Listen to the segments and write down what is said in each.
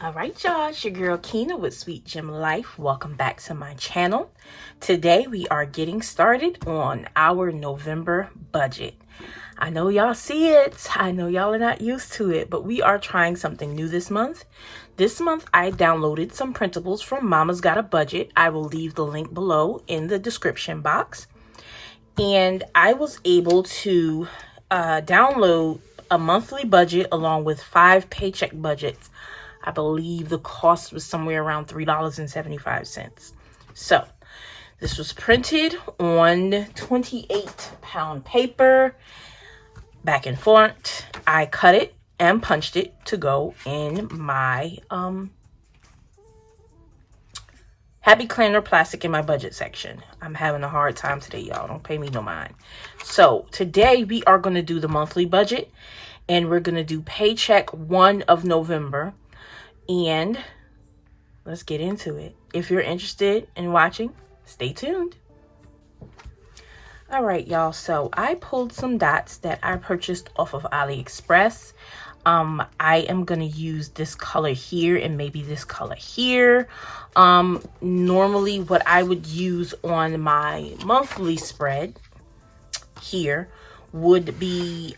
All right, y'all, it's your girl Keena with SweetGemLife. Welcome back to my channel. Today we are getting started on our November budget. I know y'all see it. I know y'all are not used to it, but we are trying something new this month. This month I downloaded some printables from Mama's Got a Budget. I will leave the link below in the description box. And I was able to download a monthly budget along with 5 paycheck budgets. I believe the cost was somewhere around $3.75. So this was printed on 28-pound paper, back and forth. I cut it and punched it to go in my Happy Planner plastic in my budget section. I'm having a hard time today, y'all. Don't pay me no mind. So today we are going to do the monthly budget, and we're going to do paycheck 1 of November. And let's get into it. If you're interested in watching, stay tuned. All right, y'all. So I pulled some dots that I purchased off of AliExpress. I am going to use this color here and maybe this color here. Normally what I would use on my monthly spread here would be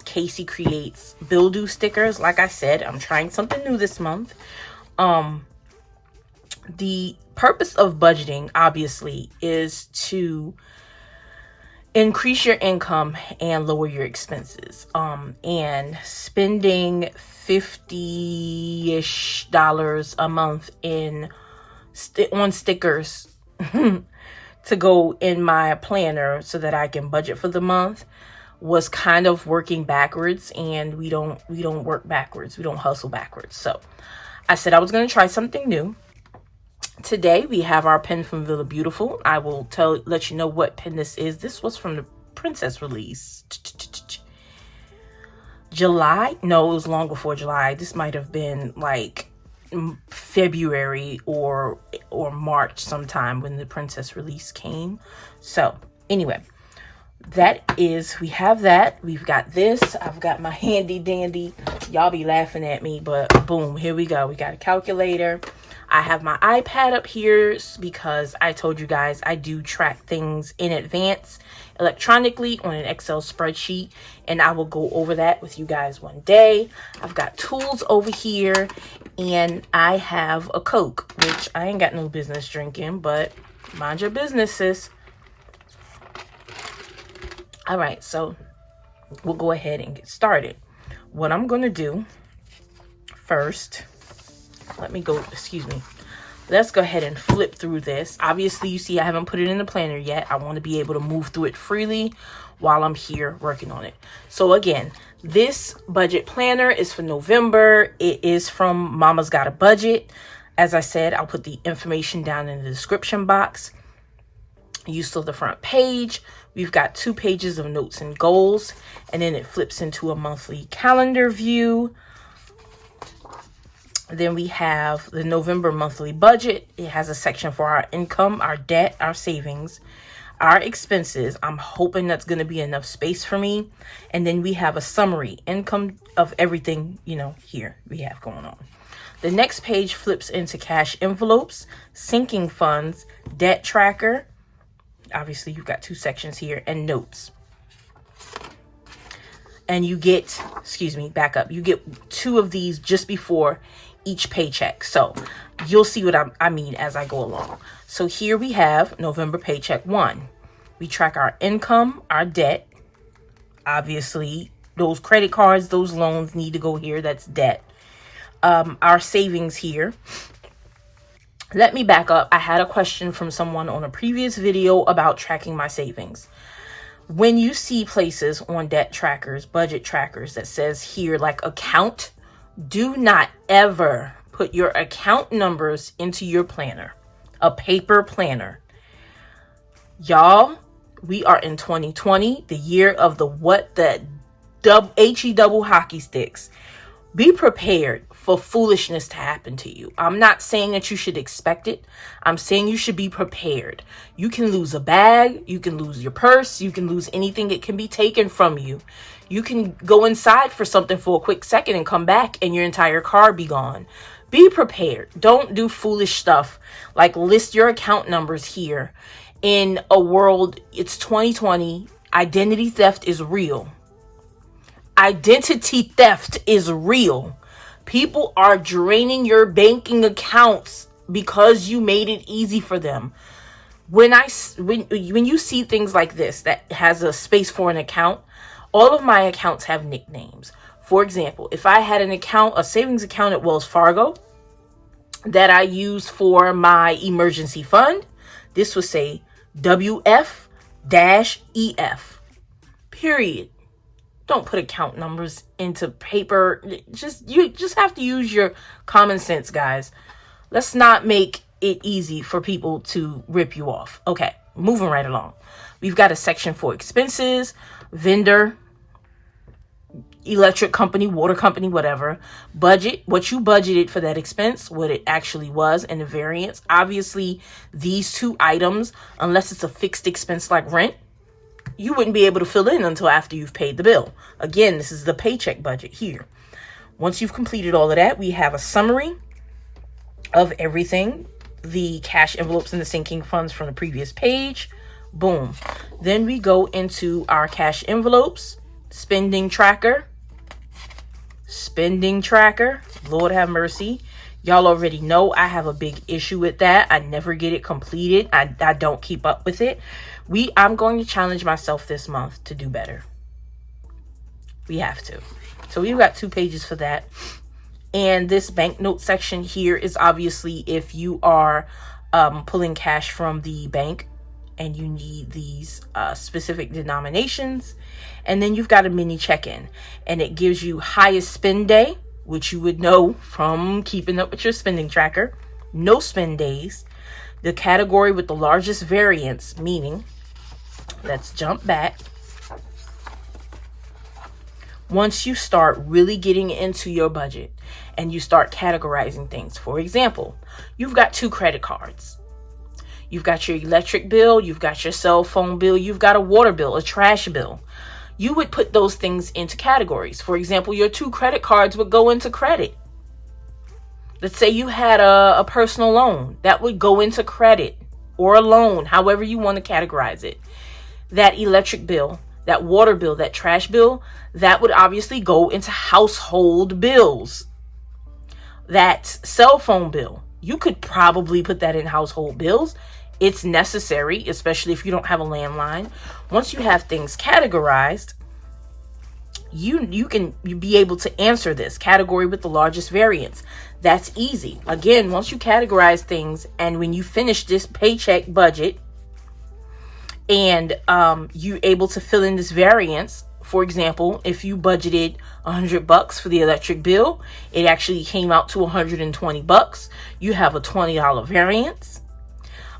Casey Creates Build-Do stickers. Like I said, I'm trying something new this month. The purpose of budgeting, obviously, is to increase your income and lower your expenses. And spending $50-ish a month on stickers to go in my planner so that I can budget for the month was kind of working backwards, and we don't work backwards. We don't hustle backwards. So I said I was going to try something new. Today we have our pen from Villa Beautiful. I will let you know what pen this is. This was from the Princess release. July? No, it was long before July. This might have been like February or March sometime when the Princess release came. So anyway, we have that. We've got this. I've got my handy dandy. Y'all be laughing at me, but boom, here we go. We got a calculator. I have my iPad up here because I told you guys I do track things in advance electronically on an Excel spreadsheet, and I will go over that with you guys one day. I've got tools over here, and I have a Coke, which I ain't got no business drinking, but mind your business, sis. All right, so we'll go ahead and get started. What I'm going to do first, let's go ahead and flip through this. Obviously, you see I haven't put it in the planner yet. I want to be able to move through it freely while I'm here working on it. So again, this budget planner is for November. It is from Mama's Got a Budget. As I said, I'll put the information down in the description box. You saw the front page. We've got 2 pages of notes and goals, and then it flips into a monthly calendar view. Then we have the November monthly budget. It has a section for our income, our debt, our savings, our expenses. I'm hoping that's going to be enough space for me. And then we have a summary income of everything, here we have going on. The next page flips into cash envelopes, sinking funds, debt tracker. Obviously, you've got 2 sections here, and notes. And you get, back up. You get 2 of these just before each paycheck. So you'll see what I mean as I go along. So here we have November paycheck 1. We track our income, our debt. Obviously, those credit cards, those loans need to go here. That's debt. Our savings here. Let me back up. I had a question from someone on a previous video about tracking my savings. When you see places on debt trackers, budget trackers that says here like account, do not ever put your account numbers into your planner, a paper planner. Y'all, we are in 2020, the year of the HE double hockey sticks. Be prepared for foolishness to happen to you. I'm not saying that you should expect it. I'm saying you should be prepared. You can lose a bag. You can lose your purse. You can lose anything. It can be taken from you. You can go inside for something for a quick second and come back and your entire car be gone. Be prepared. Don't do foolish stuff like list your account numbers here. In a world, it's 2020. Identity theft is real. Identity theft is real. People are draining your banking accounts because you made it easy for them. When you see things like this that has a space for an account, all of my accounts have nicknames. For example, if I had a savings account at Wells Fargo that I use for my emergency fund, this would say WF-EF. Period. Don't put account numbers into paper. You just have to use your common sense, guys. Let's not make it easy for people to rip you off. Okay, moving right along. We've got a section for expenses, vendor, electric company, water company, whatever. Budget, what you budgeted for that expense, what it actually was, and the variance. Obviously, these two items, unless it's a fixed expense like rent, you wouldn't be able to fill in until after you've paid the bill. Again, this is the paycheck budget here. Once you've completed all of that, we have a summary of everything, the cash envelopes and the sinking funds from the previous page. Boom. Then we go into our cash envelopes, spending tracker. Lord have mercy. Y'all already know I have a big issue with that. I never get it completed. I don't keep up with it. I'm going to challenge myself this month to do better. We have to. So we've got 2 pages for that. And this banknote section here is obviously if you are pulling cash from the bank and you need these specific denominations. And then you've got a mini check-in, and it gives you highest spend day, which you would know from keeping up with your spending tracker, no spend days, the category with the largest variance, meaning, let's jump back. Once you start really getting into your budget and you start categorizing things, for example, you've got 2 credit cards. You've got your electric bill, you've got your cell phone bill, you've got a water bill, a trash bill. You would put those things into categories. For example, your 2 credit cards would go into credit. Let's say you had a personal loan. That would go into credit or a loan, however you want to categorize it. That electric bill, that water bill, that trash bill, that would obviously go into household bills. That cell phone bill, you could probably put that in household bills. It's necessary, especially if you don't have a landline. Once you have things categorized, you can be able to answer this category with the largest variance. That's easy. Again, once you categorize things and when you finish this paycheck budget and you're able to fill in this variance, for example, if you budgeted $100 for the electric bill, it actually came out to $120. You have a $20 variance.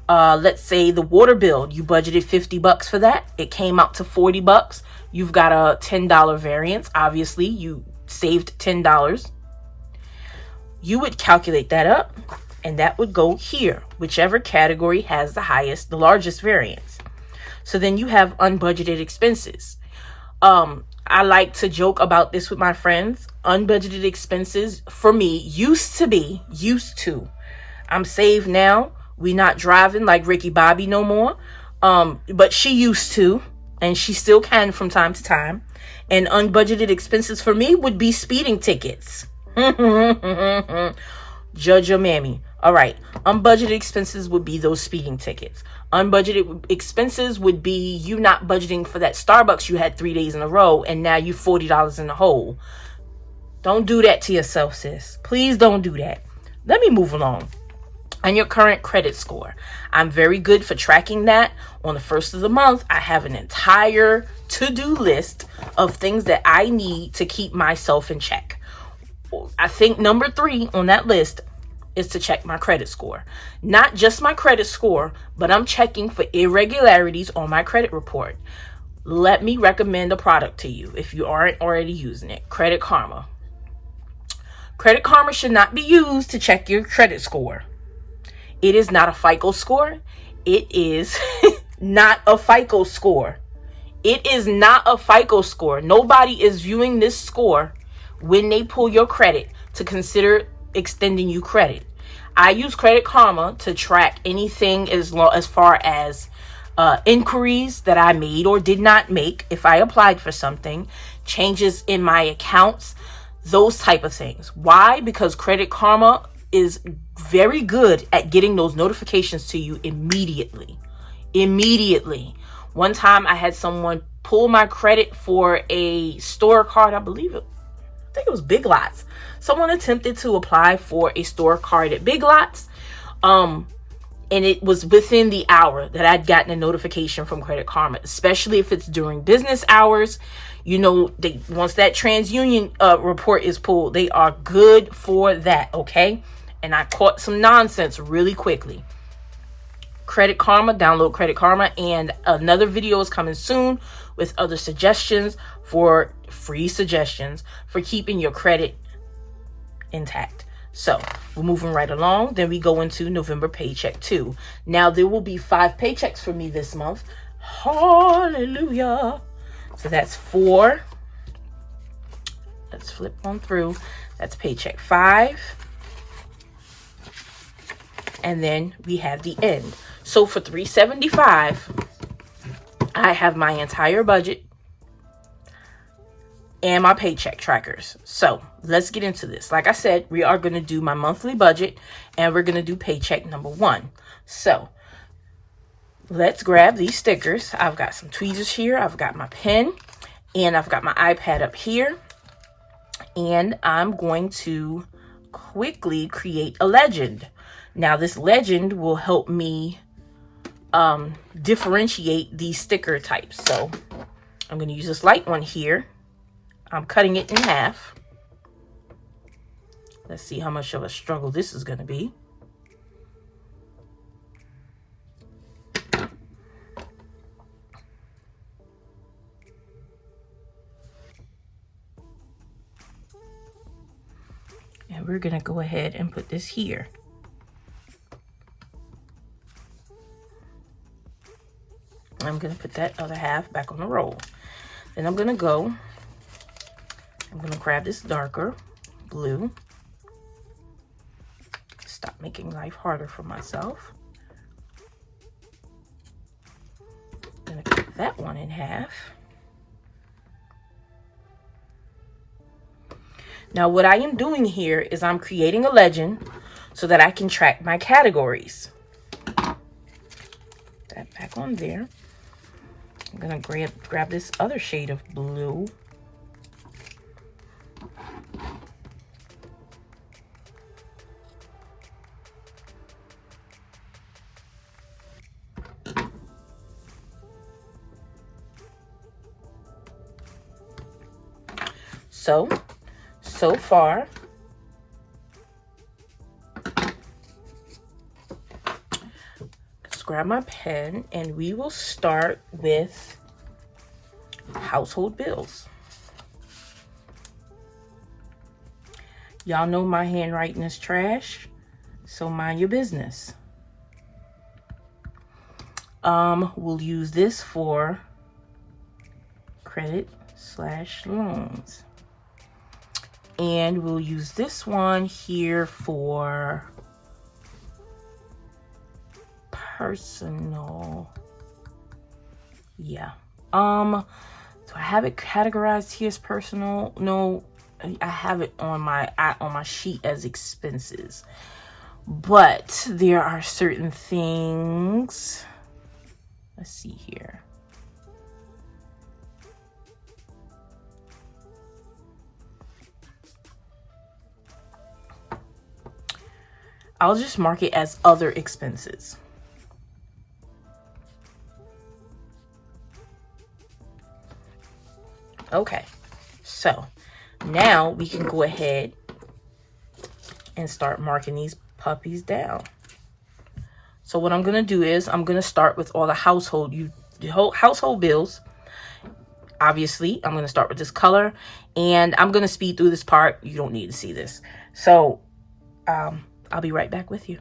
Let's say the water bill, you budgeted $50 for that. It came out to $40. You've got a $10 variance. Obviously, you saved $10. You would calculate that up, and that would go here, whichever category has the largest variance. So then you have unbudgeted expenses. I like to joke about this with my friends. Unbudgeted expenses for me used to. I'm saved now. We not driving like Ricky Bobby no more. But she used to, and she still can from time to time. And unbudgeted expenses for me would be speeding tickets. Judge your mammy. All right. Unbudgeted expenses would be those speeding tickets. Unbudgeted expenses would be you not budgeting for that Starbucks you had 3 days in a row, and now you're $40 in the hole. Don't do that to yourself, sis. Please don't do that. Let me move along. On your current credit score, I'm very good for tracking that. On the first of the month, I have an entire to-do list of things that I need to keep myself in check. I think number 3 on that list is to check my credit score. Not just my credit score, but I'm checking for irregularities on my credit report. Let me recommend a product to you if you aren't already using it. Credit Karma. Credit Karma should not be used to check your credit score. It is not a FICO score. It is not a FICO score. It is not a FICO score. Nobody is viewing this score when they pull your credit to consider extending you credit. I use Credit Karma to track anything as far as inquiries that I made or did not make if I applied for something, changes in my accounts, those type of things. Why? Because Credit Karma is very good at getting those notifications to you immediately. One time I had someone pull my credit for a store card. I think it was Big Lots. Someone attempted to apply for a store card at Big Lots. And it was within the hour that I'd gotten a notification from Credit Karma, especially if it's during business hours. You know, once that TransUnion report is pulled, they are good for that, okay? And I caught some nonsense really quickly. Credit Karma, download Credit Karma, and another video is coming soon with other suggestions free suggestions for keeping your credit intact. So we're moving right along. Then we go into November paycheck 2. Now there will be 5 paychecks for me this month. Hallelujah. So that's 4. Let's flip on through. That's paycheck 5. And then we have the end. So for $375, I have my entire budget and my paycheck trackers. So let's get into this. Like I said, we are going to do my monthly budget and we're going to do paycheck number 1. So let's grab these stickers. I've got some tweezers here. I've got my pen and I've got my iPad up here. And I'm going to quickly create a legend. Now this legend will help me differentiate these sticker types. So I'm going to use this light one here. I'm cutting it in half. Let's see how much of a struggle this is going to be. And we're going to go ahead and put this here. I'm going to put that other half back on the roll. Then I'm going to grab this darker blue. Stop making life harder for myself. I'm going to cut that one in half. Now what I am doing here is I'm creating a legend so that I can track my categories. That back on there. I'm going to grab this other shade of blue. So far, let's grab my pen and we will start with household bills. Y'all know my handwriting is trash, so mind your business. We'll use this for credit/loans. And we'll use this one here for personal. Yeah. Do I have it categorized here as personal? No, I have it on my sheet as expenses. But there are certain things. Let's see here. I'll just mark it as other expenses. Okay, so now we can go ahead and start marking these puppies down. So what I'm going to do is I'm going to start with all the household bills. Obviously, I'm going to start with this color, and I'm going to speed through this part. You don't need to see this. So I'll be right back with you.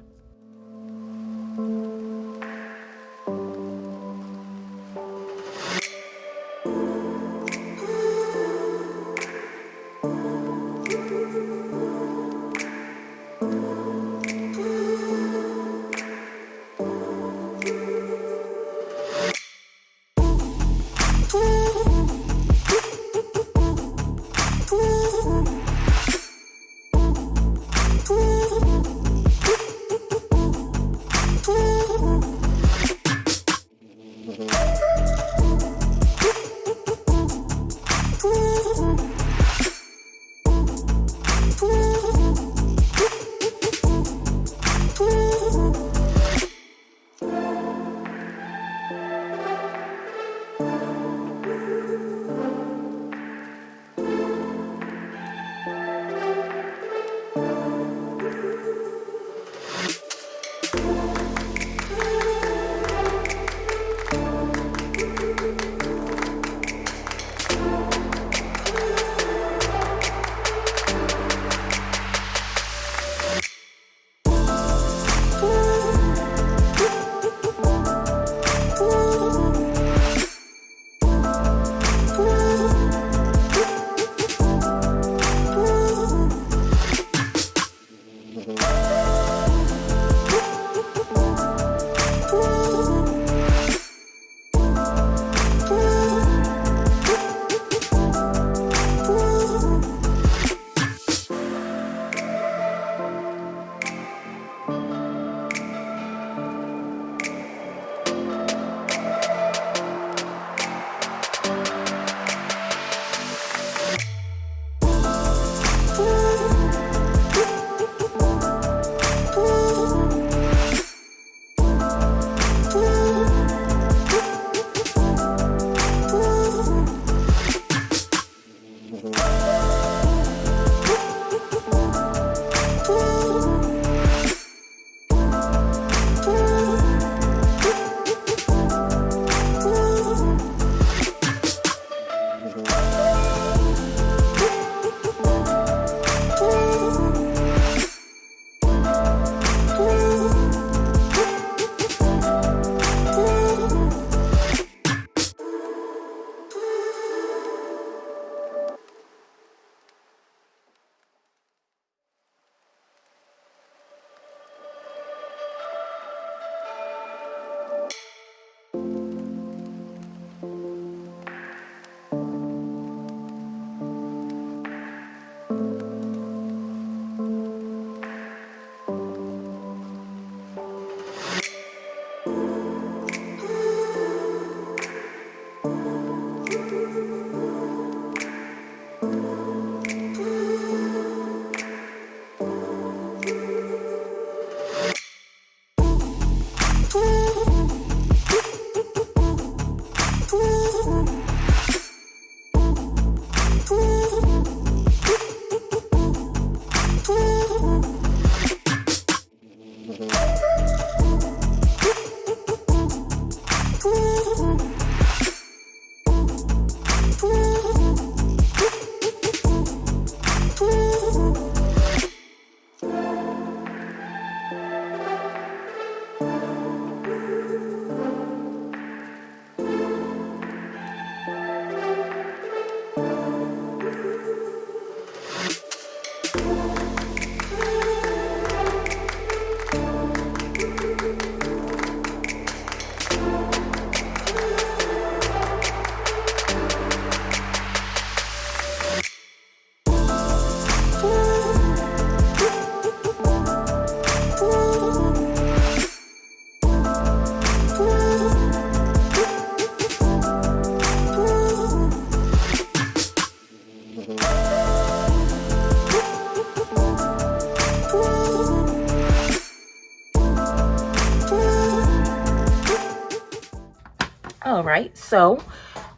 All right, so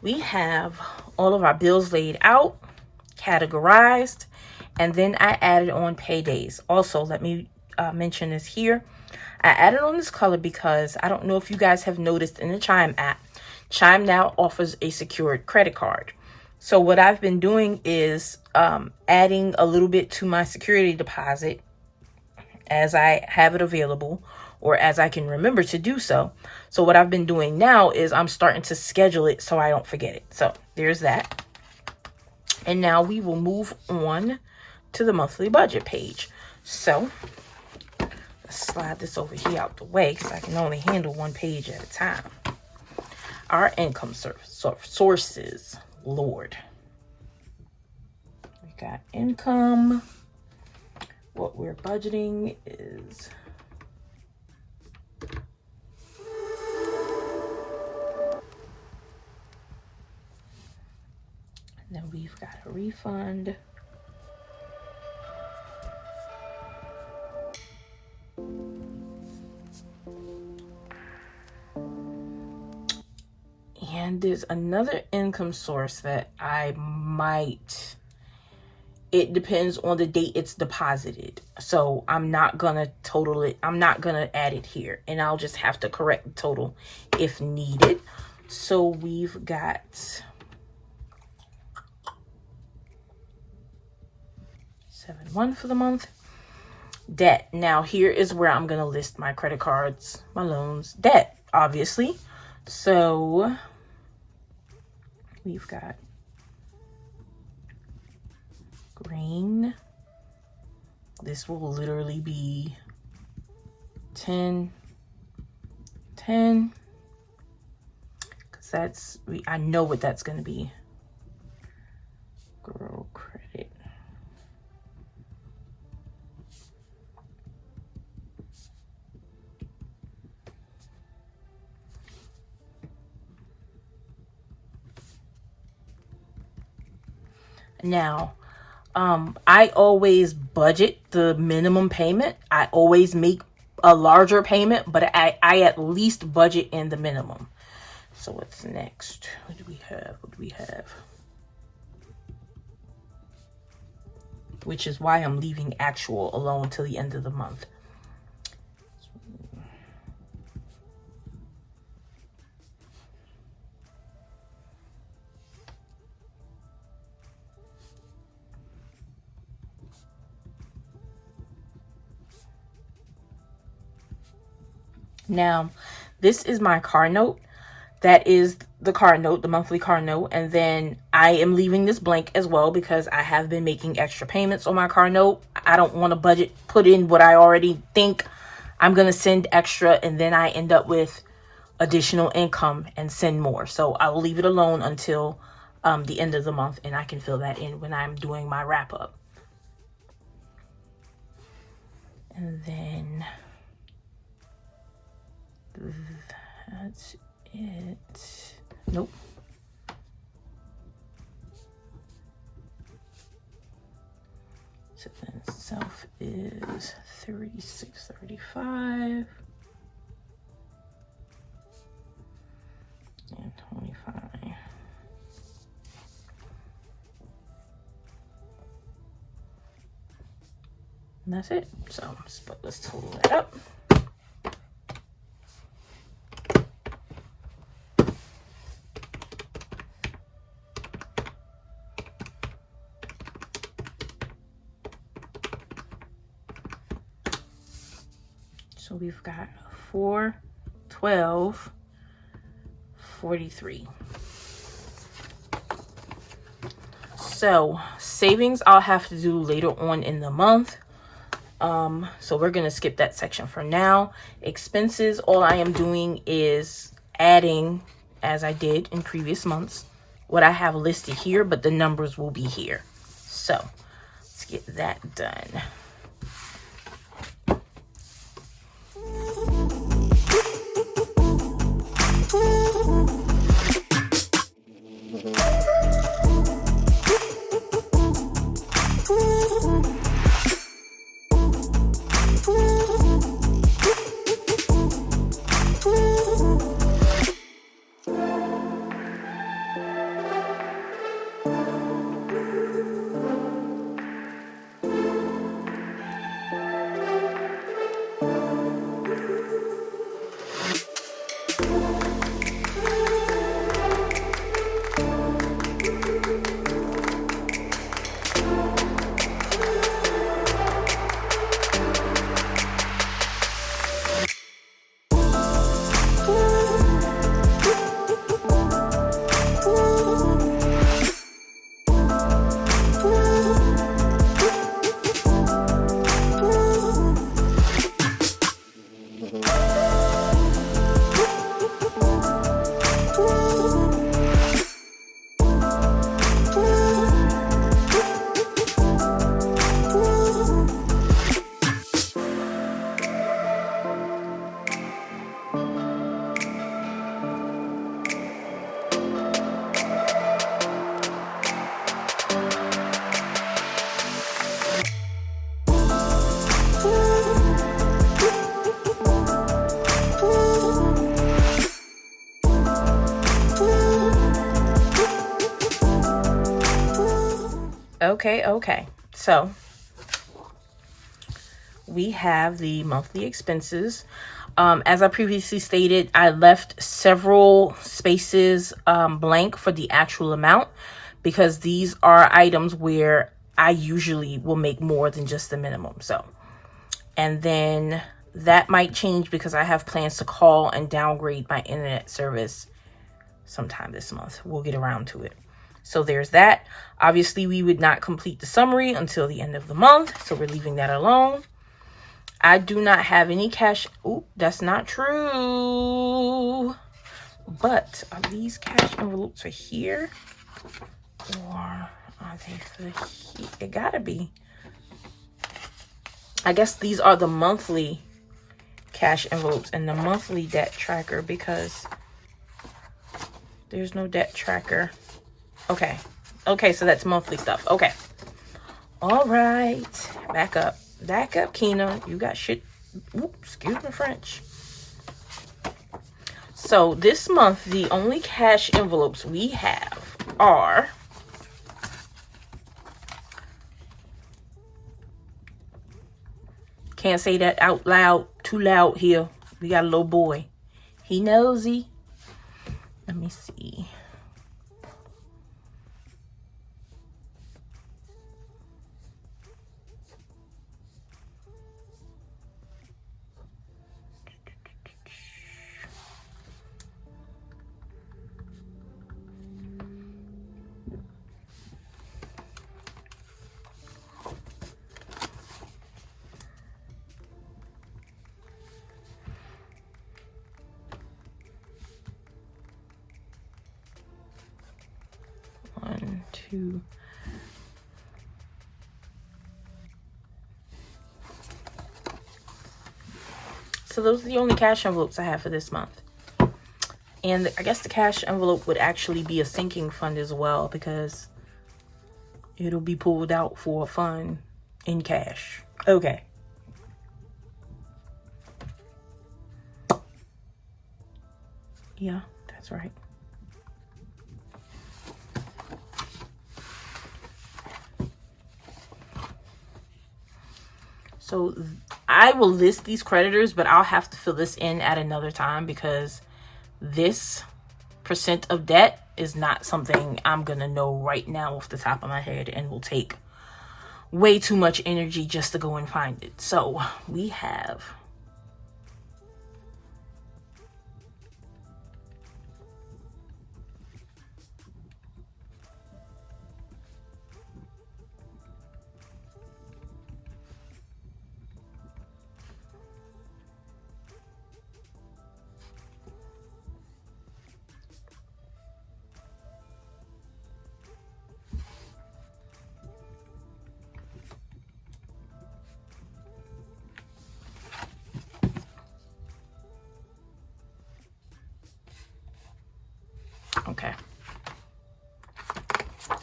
we have all of our bills laid out, categorized, and then I added on paydays. Also, let me mention this here. I added on this color because I don't know if you guys have noticed in the Chime app, Chime now offers a secured credit card. So what I've been doing is adding a little bit to my security deposit as I have it available or as I can remember to do so. So what I've been doing now is I'm starting to schedule it so I don't forget it. So there's that. And now we will move on to the monthly budget page. So let's slide this over here out the way because I can only handle one page at a time. Our income sources, Lord. We got income. What we're budgeting is then we've got a refund. And there's another income source that it depends on the date it's deposited. So I'm not gonna total it. I'm not gonna add it here, and I'll just have to correct the total if needed. So we've got $7,100 for the month. Debt. Now here is where I'm gonna list my credit cards, my loans, debt, obviously. So we've got green. This will literally be 10, because I know what that's going to be. Girl credit. Now, I always budget the minimum payment. I always make a larger payment, but I at least budget in the minimum. So what's next? What do we have? Which is why I'm leaving actual alone till the end of the month. Now, this is my car note. That is the car note, the monthly car note. And then I am leaving this blank as well because I have been making extra payments on my car note. I don't want to put in what I already think I'm going to send extra, and then I end up with additional income and send more. So I will leave it alone until the end of the month, and I can fill that in when I'm doing my wrap up. And then that's it. Nope. So then self is $36.35 and $25. And that's it. So let's total that up. So we've got 412.43. So savings I'll have to do later on in the month. So we're gonna skip that section for now. Expenses, all I am doing is adding, as I did in previous months, what I have listed here, but the numbers will be here. So let's get that done. Okay. So we have the monthly expenses. As I previously stated, I left several spaces blank for the actual amount because these are items where I usually will make more than just the minimum. So, and then that might change because I have plans to call and downgrade my internet service sometime this month. We'll get around to it. So there's that. Obviously, we would not complete the summary until the end of the month, so we're leaving that alone. I do not have any cash. Ooh, that's not true. But are these cash envelopes for here? Or are they for here? It gotta be. I guess these are the monthly cash envelopes and the monthly debt tracker because there's no debt tracker. Okay. Okay, so that's monthly stuff. Okay. All right. Back up. Back up, Keena. You got shit. Ooh, excuse my French. So this month, the only cash envelopes we have are can't say that out loud, too loud here. We got a little boy. He nosy. Let me see. One, two. So those are the only cash envelopes I have for this month. And I guess the cash envelope would actually be a sinking fund as well because it'll be pulled out for a fund in cash. Okay. Yeah, that's right. So I will list these creditors, but I'll have to fill this in at another time because this percent of debt is not something I'm going to know right now off the top of my head and will take way too much energy just to go and find it. So we have okay.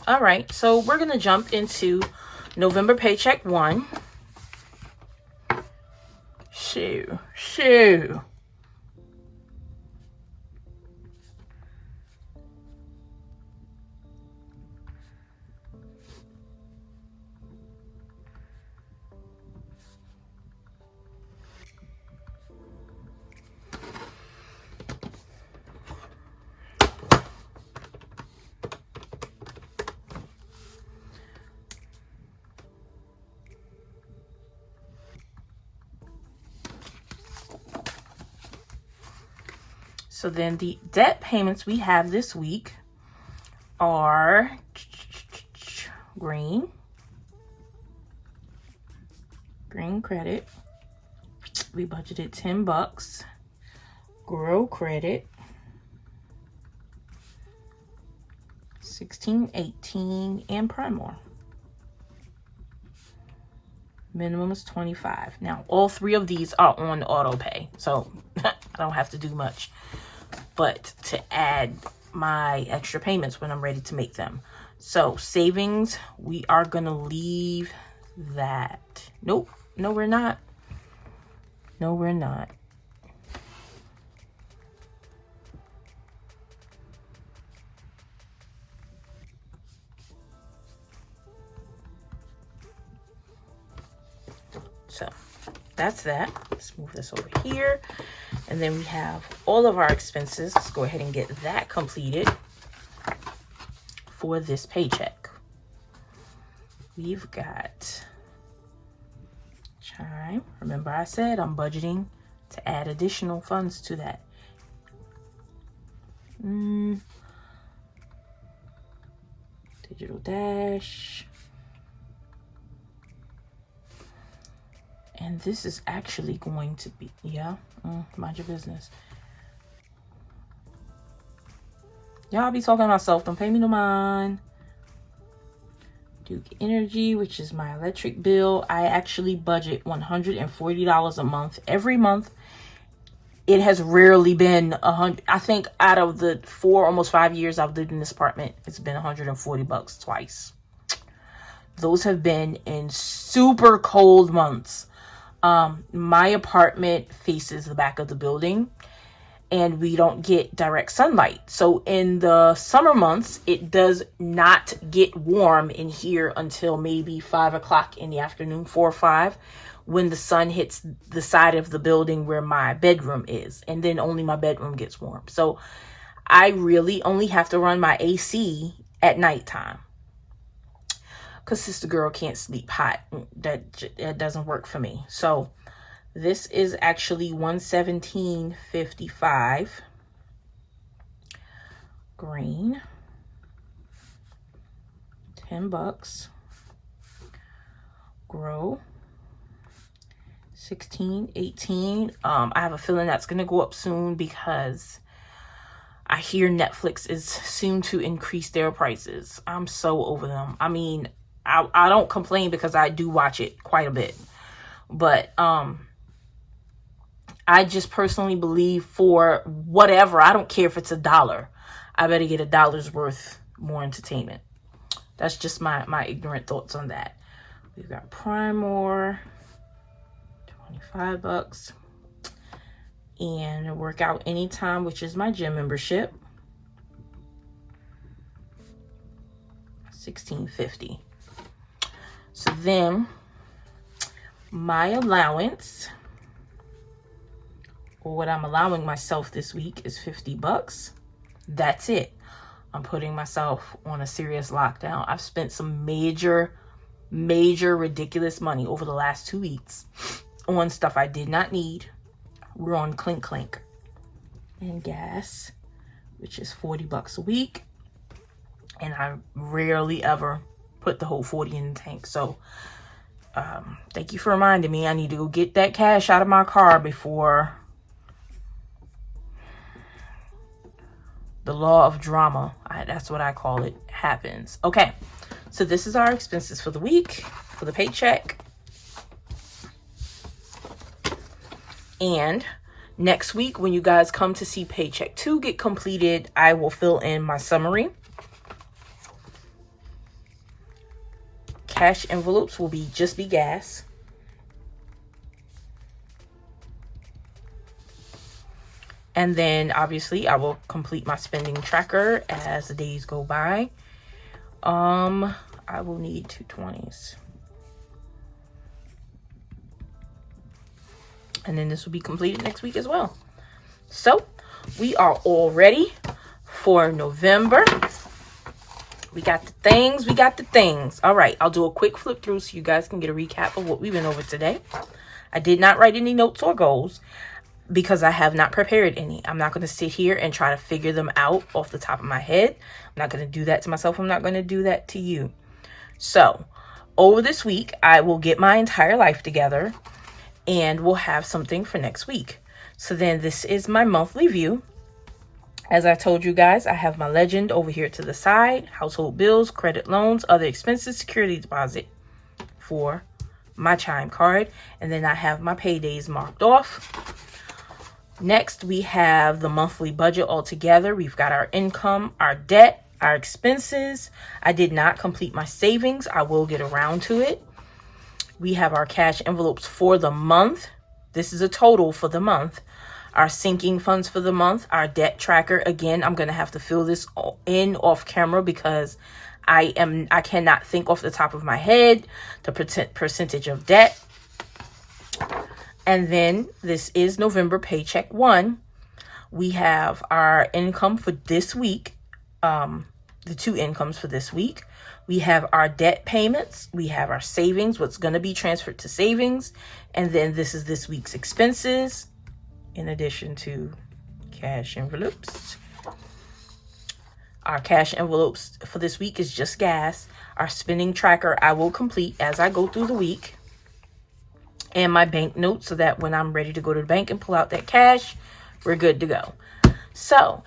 All right, so we're going to jump into November paycheck 1. Shoo. So then the debt payments we have this week are green credit. We budgeted $10. Grow credit 16, 18, and Primor. Minimum is 25. Now, all three of these are on auto pay, so I don't have to do much but to add my extra payments when I'm ready to make them. So savings, we are going to leave that. Nope. No, we're not. No, we're not. So that's that. Let's move this over here. And then we have all of our expenses. Let's go ahead and get that completed for this paycheck. We've got chime. Remember I said I'm budgeting to add additional funds to that. Digital dash. And this is actually going to be, mind your business. Y'all be talking to myself. Don't pay me no mind. Duke Energy, which is my electric bill. I actually budget $140 a month. Every month. It has rarely been $100. I think out of the almost 5 years I've lived in this apartment, it's been $140 twice. Those have been in super cold months. My apartment faces the back of the building and we don't get direct sunlight. So in the summer months, it does not get warm in here until maybe 5 o'clock in the afternoon, 4 or 5, when the sun hits the side of the building where my bedroom is. And then only my bedroom gets warm. So I really only have to run my AC at nighttime. Because sister girl can't sleep hot. That doesn't work for me. So this is actually $117.55. Green. $10. Grow. 16, 18. I have a feeling that's going to go up soon because I hear Netflix is soon to increase their prices. I'm so over them. I mean, I don't complain because I do watch it quite a bit. But I just personally believe for whatever, I don't care if it's $1. I better get $1 worth more entertainment. That's just my ignorant thoughts on that. We've got Primor, $25. And Workout Anytime, which is my gym membership, $16.50. So then my allowance, or what I'm allowing myself this week, is $50. That's it. I'm putting myself on a serious lockdown. I've spent some major ridiculous money over the last 2 weeks on stuff I did not need. We're on Clink Clink. And gas, which is $40 a week. And I rarely ever put the whole 40 in the tank. So thank you for reminding me. I need to go get that cash out of my car before the law of drama, that's what I call it, happens. Okay, so this is our expenses for the week, for the paycheck. And next week, when you guys come to see Paycheck 2 get completed, I will fill in my summary. Cash envelopes will just be gas. And then obviously I will complete my spending tracker as the days go by. I will need 220s. And then this will be completed next week as well. So we are all ready for November. We got the things. All right, I'll do a quick flip through so you guys can get a recap of what we've been over today. I did not write any notes or goals because I have not prepared any. I'm not going to sit here and try to figure them out off the top of my head. I'm not going to do that to myself. I'm not going to do that to you. So over this week, I will get my entire life together and we'll have something for next week. So then this is my monthly view. As I told you guys, I have my legend over here to the side, household bills, credit loans, other expenses, security deposit for my Chime card. And then I have my paydays marked off. Next, we have the monthly budget all together. We've got our income, our debt, our expenses. I did not complete my savings. I will get around to it. We have our cash envelopes for the month. This is a total for the month. Our sinking funds for the month, our debt tracker. Again, I'm going to have to fill this in off camera because I cannot think off the top of my head the percentage of debt. And then this is November paycheck 1. We have our income for this week, the 2 incomes for this week. We have our debt payments. We have our savings, what's going to be transferred to savings. And then this is this week's expenses, in addition to cash envelopes. Our cash envelopes for this week is just gas. Our spending tracker I will complete as I go through the week. And my bank notes, so that when I'm ready to go to the bank and pull out that cash, we're good to go. So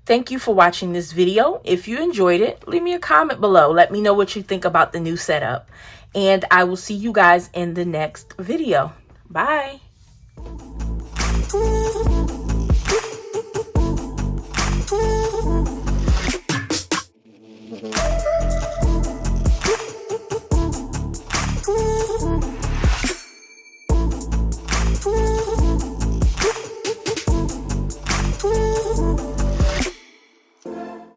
thank you for watching this video. If you enjoyed it, leave me a comment below. Let me know what you think about the new setup. And I will see you guys in the next video. Bye.